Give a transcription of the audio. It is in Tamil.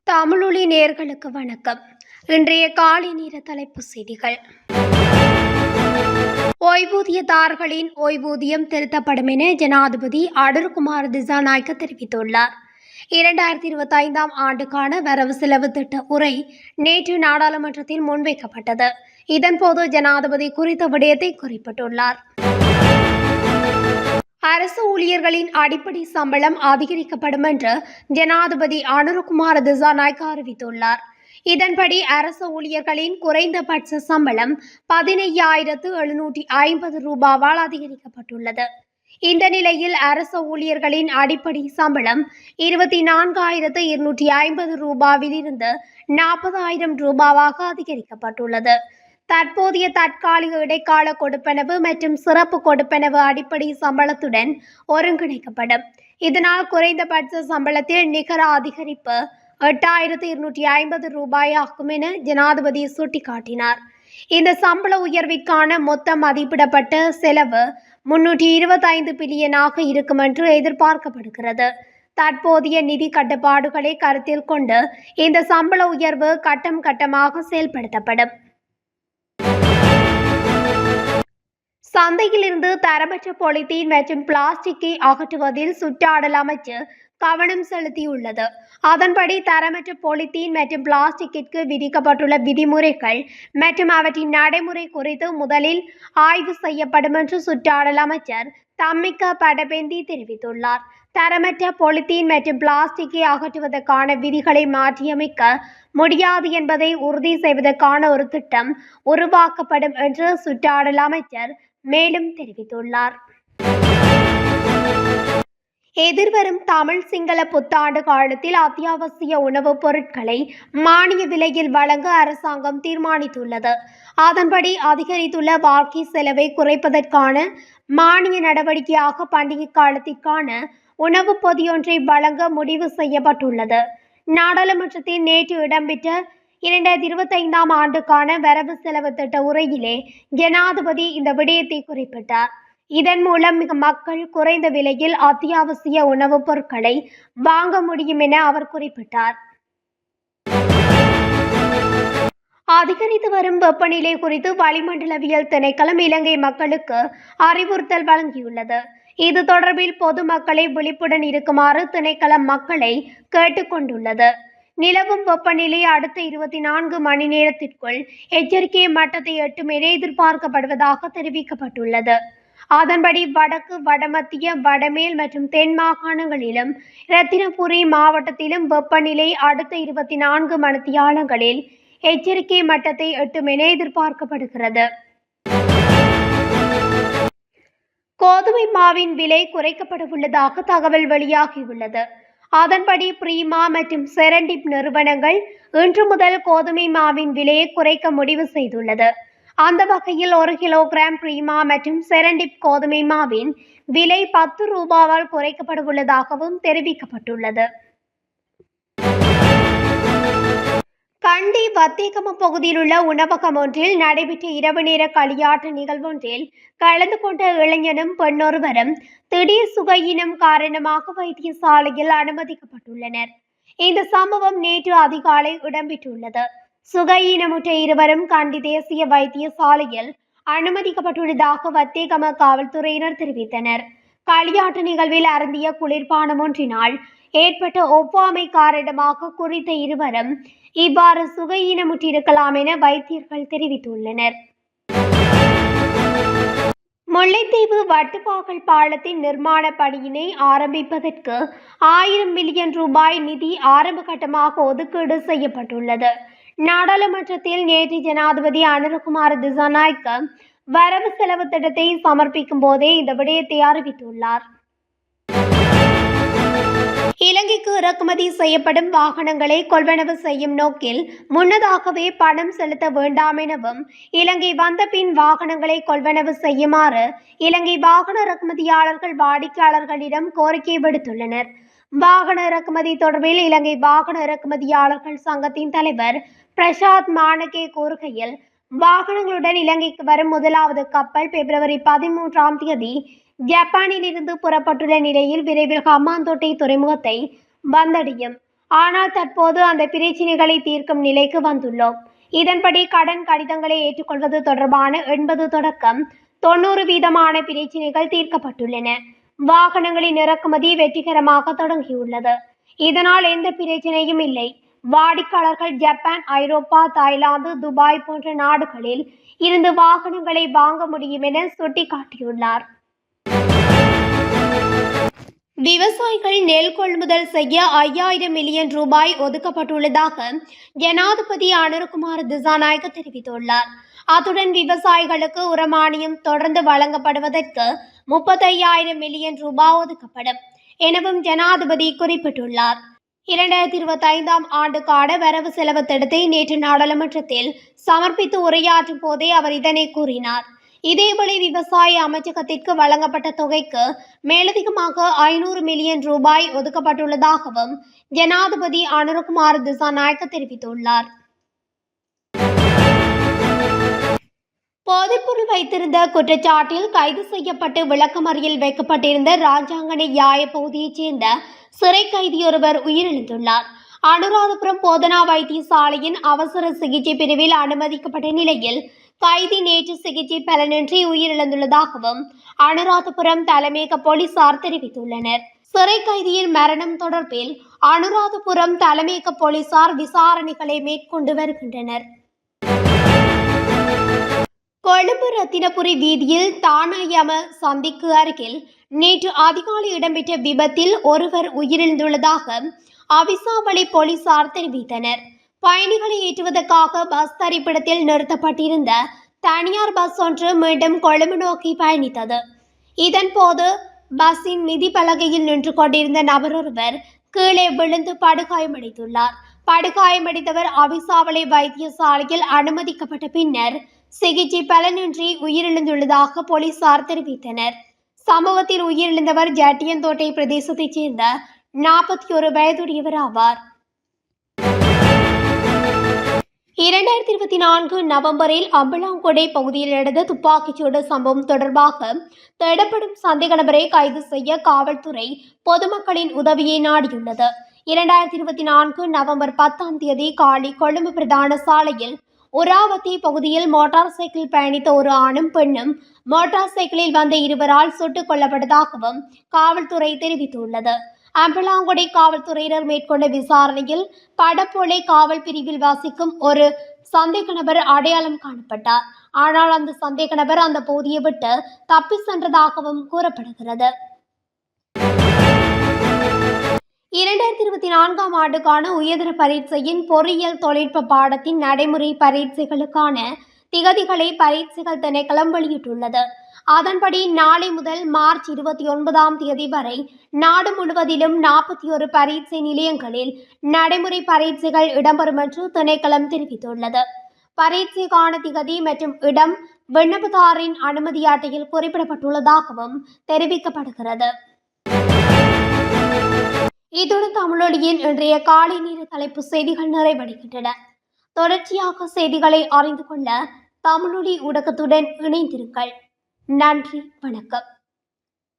தமிழொலி நேயர்களுக்கு வணக்கம். இன்றைய காலை நேர தலைப்பு செய்திகள். ஓய்வூதியதாரர்களின் ஓய்வூதியம் திருத்தப்படும் என ஜனாதிபதி அனுரகுமார திசாநாயக்க தெரிவித்துள்ளார். 2025ஆம் ஆண்டுக்கான வரவு செலவு திட்ட உரை நேற்று நாடாளுமன்றத்தில் முன்வைக்கப்பட்டது. இதன்போது ஜனாதிபதி குறித்த விடயத்தை குறிப்பிட்டுள்ளார். அரசு ஊழியர்களின் அடிப்படை சம்பளம் அதிகரிக்கப்படும் என்று ஜனாதிபதி அனுரகுமார திசாநாயக்க அறிவித்துள்ளார். இதன்படி அரசு ஊழியர்களின் குறைந்தபட்ச சம்பளம் 15,750 ரூபாவால் அதிகரிக்கப்பட்டுள்ளது. இந்த நிலையில் அரசு ஊழியர்களின் அடிப்படை சம்பளம் 24,250 ரூபாவில் இருந்து 40,000 ரூபாவாக அதிகரிக்கப்பட்டுள்ளது. தற்போதைய தற்காலிக இடைக்கால கொடுப்பனவு மற்றும் சிறப்பு கொடுப்பனவு அடிப்படை சம்பளத்துடன் ஒருங்கிணைக்கப்படும். இதனால் குறைந்தபட்ச சம்பளத்தில் நிகர அதிகரிப்பு 8,250 ரூபாயாகும் என ஜனாதிபதி சுட்டிக்காட்டினார். இந்த சம்பள உயர்விற்கான மொத்த மதிப்பிடப்பட்ட செலவு 325 பில்லியனாக இருக்கும் என்று எதிர்பார்க்கப்படுகிறது. தற்போதைய நிதி கட்டுப்பாடுகளை கருத்தில் கொண்டு இந்த சம்பள உயர்வு கட்டம் கட்டமாக செயல்படுத்தப்படும். சந்தையிலிருந்து தரமற்ற பொலித்தீன் மற்றும் பிளாஸ்டிக்கை அகற்றுவதில் சுற்றாடல் அமைச்சு கவனம் செலுத்தியுள்ளது. அதன்படி தரமற்ற பொலித்தீன் மற்றும் பிளாஸ்டிக்கிற்கு விதிக்கப்பட்டுள்ள விதிமுறைகள் மற்றும் அவற்றின் நடைமுறை குறித்து முதலில் ஆய்வு செய்யப்படும் என்று சுற்றாடல் அமைச்சர் தம்மிக்க படபெந்தி தெரிவித்துள்ளார். தரமற்ற பொலித்தீன் மற்றும் பிளாஸ்டிக்கை அகற்றுவதற்கான விதிகளை மாற்றியமைக்க முடியாது என்பதை உறுதி செய்வதற்கான ஒரு திட்டம் உருவாக்கப்படும் என்று சுற்றாடல் அமைச்சர் மேலும் தெரிவித்துள்ளார். எதிர்வரும் தமிழ் சிங்கள புத்தாண்டு காலத்தில் அத்தியாவசிய உணவுப் பொருட்களை மானிய விலையில் வழங்க அரசாங்கம் தீர்மானித்துள்ளது. அதன்படி அதிகரித்துள்ள வாழ்க்கை செலவை குறைப்பதற்கான மானிய நடவடிக்கையாக பண்டிகை காலத்திற்கான உணவுப் பொதியொன்றை வழங்க முடிவு செய்யப்பட்டுள்ளது. நாடாளுமன்றத்தில் நேற்று இடம்பெற்ற 2025ஆம் ஆண்டுக்கான வரவு செலவு திட்ட உரையிலே ஜனாதிபதி இந்த விடயத்தை குறிப்பிட்டார். இதன் மூலம் மக்கள் குறைந்த விலையில் அத்தியாவசிய உணவுப் பொருட்களை வாங்க முடியும் என அவர் குறிப்பிட்டார். அதிகரித்து வரும் வெப்பநிலை குறித்து வளிமண்டலவியல் திணைக்களம் இலங்கை மக்களுக்கு அறிவுறுத்தல் வழங்கியுள்ளது. இது தொடர்பில் பொதுமக்களை விழிப்புடன் இருக்குமாறு திணைக்களம் மக்களை கேட்டுக்கொண்டுள்ளது. நிலவும் வெப்பநிலை அடுத்த 24 மணி நேரத்திற்குள் எச்சரிக்கை மட்டத்தை எட்டும் என எதிர்பார்க்கப்படுவதாக தெரிவிக்கப்பட்டுள்ளது. அதன்படி வடக்கு, வடமத்திய, வடமேல் மற்றும் தென் மாகாணங்களிலும் இரத்தினபுரி மாவட்டத்திலும் வெப்பநிலை அடுத்த 24 மணித்தியாலங்களில் எச்சரிக்கை மட்டத்தை எட்டும் என எதிர்பார்க்கப்படுகிறது. கோதுமை மாவின் விலை குறைக்கப்பட உள்ளதாக தகவல் வெளியாகியுள்ளது. அதன்படி பிரீமா மற்றும் செரண்டிப் நிறுவனங்கள் இன்று முதல் கோதுமை மாவின் விலையை குறைக்க முடிவு செய்துள்ளது. அந்த வகையில் 1 கிலோகிராம் பிரீமா மற்றும் செரண்டிப் கோதுமை மாவின் விலை 10 ரூபாவால் குறைக்கப்பட உள்ளதாகவும் தெரிவிக்கப்பட்டுள்ளது. கண்டி வத்தேகம பகுதியில் உள்ள உணவகம் ஒன்றில் நடைபெற்ற இரவு நேர களியாட்ட நிகழ்வொன்றில் கலந்து கொண்ட இளைஞனும் பெண்ணொருவரும் திடீர் சுகையினம் காரணமாக வைத்தியசாலையில் அனுமதிக்கப்பட்டுள்ளனர். இந்த சம்பவம் நேற்று அதிகாலை இடம்பெற்றுள்ளது. சுகையினமுற்ற இருவரும் கண்டி தேசிய வைத்தியசாலையில் அனுமதிக்கப்பட்டுள்ளதாக வத்தேகம காவல்துறையினர் தெரிவித்தனர். களியாட்ட நிகழ்வில் அருந்திய குளிர்பானம் ஒன்றினால் ஏற்பட்ட ஒவ்வாமை காரணமாக குறித்த இருவரும் இவ்வாறு சுகையினமுற்றிருக்கலாம் என வைத்தியர்கள் தெரிவித்துள்ளனர். முல்லைத்தீவு வட்டுப்பாகல் பாலத்தின் நிர்மாண பணியினை ஆரம்பிப்பதற்கு 1000 மில்லியன் ரூபாய் நிதி ஆரம்ப கட்டமாக ஒதுக்கீடு செய்யப்பட்டுள்ளது. நாடாளுமன்றத்தில் நேற்று ஜனாதிபதி அனுரகுமார திசாநாயக்க வரவு செலவு திட்டத்தை சமர்ப்பிக்கும் போதே இந்த விடயத்தை அறிவித்துள்ளார். இலங்கைக்கு இறக்குமதி செய்யப்படும் வாகனங்களை கொள்வனவு செய்யும் நோக்கில் முன்னதாகவே பணம் செலுத்த வேண்டாம் எனவும் இலங்கை வந்த பின் வாகனங்களை கொள்வனவு செய்யுமாறு இலங்கை வாகன இறக்குமதியாளர்கள் வாடிக்கையாளர்களிடம் கோரிக்கை விடுத்துள்ளனர். வாகன இறக்குமதி தொடர்பில் இலங்கை வாகன இறக்குமதியாளர்கள் சங்கத்தின் தலைவர் பிரசாத் மானகே கூறுகையில், வாகனங்களுடன் இலங்கைக்கு வரும் முதலாவது கப்பல் பிப்ரவரி 13ஆம் தேதி ஜப்பானில் இருந்து புறப்பட்டுள்ள நிலையில் விரைவில் ஹம்பாந்தோட்டை துறைமுகத்தை வந்தடையும். ஆனால் தற்போது அந்த பிரச்சினைகளை தீர்க்கும் நிலைக்கு வந்துள்ளோம். இதன்படி கடன் கடிதங்களை ஏற்றுக்கொள்வது தொடர்பான 80 தொடக்கம் 90% பிரச்சினைகள் தீர்க்கப்பட்டுள்ளன. வாகனங்களின் இறக்குமதி வெற்றிகரமாக தொடங்கியுள்ளது. இதனால் எந்த பிரச்சனையும் இல்லை. வாடிக்கையாளர்கள் ஜப்பான், ஐரோப்பா, தாய்லாந்து, துபாய் போன்ற நாடுகளில் இருந்து வாகனங்களை வாங்க முடியும் என சுட்டிக்காட்டியுள்ளார். விவசாயிகள் நெல் கொள்முதல் செய்ய 5000 மில்லியன் ரூபாய் ஒதுக்கப்பட்டுள்ளதாக ஜனாதிபதி அனுரகுமார திசாநாயக்க தெரிவித்துள்ளார். அத்துடன் விவசாயிகளுக்கு உரமானியம் தொடர்ந்து வழங்கப்படுவதற்கு 35,000 மில்லியன் ரூபாய் ஒதுக்கப்படும் எனவும் ஜனாதிபதி குறிப்பிட்டுள்ளார். 2025ஆம் ஆண்டுக்கான வரவு செலவு திட்டத்தை நேற்று நாடாளுமன்றத்தில் சமர்ப்பித்து உரையாற்றும் போதே அவர் இதனை கூறினார். இதேவேளை விவசாய அமைச்சகத்திற்கு வழங்கப்பட்ட தொகைக்கு மேலதிகமாக 500 மில்லியன் ரூபாய் ஒதுக்கப்பட்டுள்ளதாகவும் ஜனாதிபதி அனுரகுமார திசாநாயக்க தெரிவித்துள்ளார். போதைப்பொருள் வைத்திருந்த குற்றச்சாட்டில் கைது செய்யப்பட்டு விளக்கமறியல் வைக்கப்பட்டிருந்த ராஜாங்கனை யாய பகுதியைச் சேர்ந்த சிறை கைதியொருவர் உயிரிழந்துள்ளார். அனுராதபுரம் போதனா வைத்தியசாலையின் அவசர சிகிச்சை பிரிவில் அனுமதிக்கப்பட்ட நிலையில் கைதி நேற்று சிகிச்சை பலனின்றி உயிரிழந்துள்ளதாகவும் அனுராதபுரம் தலைமையக போலீசார் தெரிவித்துள்ளனர். சிறை கைதியின் மரணம் தொடர்பில் அனுராதபுரம் தலைமையக போலீசார் விசாரணைகளை மேற்கொண்டு வருகின்றனர். கொழும்பு ரத்தினபுரி வீதியில் தானாயம சந்திக்கு அருகில் நேற்று அதிகாலை இடம்பெற்ற விபத்தில் ஒருவர் உயிரிழந்துள்ளதாக அவிசாவளை போலீசார் தெரிவித்தனர். பயணிகளை ஏற்றுவதற்காக பஸ் தரிப்பிடத்தில் நிறுத்தப்பட்டிருந்த தனியார் பஸ் ஒன்று மீண்டும் கொழும்பு நோக்கி பயணித்தது. இதன்போது பஸ்ஸின் மிதி பலகையில் நின்று கொண்டிருந்த நபர் ஒருவர் கீழே விழுந்து படுகாயமடைந்துள்ளார். படுகாயமடைந்தவர் அவிசாவளை வைத்தியசாலையில் அனுமதிக்கப்பட்ட பின்னர் சிகிச்சை பலனின்றி உயிரிழந்துள்ளதாக போலீசார் தெரிவித்தனர். சம்பவத்தில் உயிரிழந்தவர் ஜட்டியந்தோட்டை பிரதேசத்தைச் சேர்ந்த 41 வயதுடையவர் ஆவார். 2024 நவம்பரில் அம்பலாங்கொடை பகுதியில் நடந்த துப்பாக்கிச்சூடு சம்பவம் தொடர்பாக தேடப்படும் சந்தேக நபரை கைது செய்ய காவல்துறை பொதுமக்களின் உதவியை நாடியுள்ளது. 2024 நவம்பர் 10ஆம் தேதி காலை கொழும்பு பிரதான சாலையில் உராவத்தி பகுதியில் மோட்டார் சைக்கிள் பயணித்த ஒரு ஆணும் பெண்ணும் மோட்டார் சைக்கிளில் வந்த இருவரால் சுட்டுக் கொல்லப்பட்டதாகவும் காவல்துறை தெரிவித்துள்ளது. அம்பலாங்கொடை காவல்துறையினர் மேற்கொண்ட விசாரணையில் படப்போலை காவல் பிரிவில் வாசிக்கும் ஒரு சந்தேக நபர் அடையாளம் காணப்பட்டார். ஆனால் அந்த சந்தேக நபர் அந்த பகுதியை விட்டு தப்பி சென்றதாகவும் கூறப்படுகிறது. 2024ஆம் ஆண்டுக்கான உயர்தர பரீட்சையின் பொறியியல் தொழில்நுட்ப பாடத்தின் நடைமுறை பரீட்சைகளுக்கான திகதிகளை பரீட்சைகள் திணைக்களம் வெளியிட்டுள்ளது. அதன்படி நாளை முதல் மார்ச் 29ஆம் தேதி வரை நாடு முழுவதிலும் 41 பரீட்சை நிலையங்களில் நடைமுறை பரீட்சைகள் இடம்பெறும் என்று திணைக்களம் தெரிவித்துள்ளது. பரீட்சைக்கான திகதி மற்றும் இடம் விண்ணப்பதாரின் அனுமதி அட்டையில் குறிப்பிடப்பட்டுள்ளதாகவும் தெரிவிக்கப்படுகிறது. இத்துடன் தமிழொலியின் இன்றைய காலை நேர தலைப்பு செய்திகள் நிறைவடைகின்றன. தொடர்ச்சியாக செய்திகளை அறிந்து கொள்ள தமிழொலி ஊடகத்துடன் இணைந்திருங்கள். நன்றி, வணக்கம்.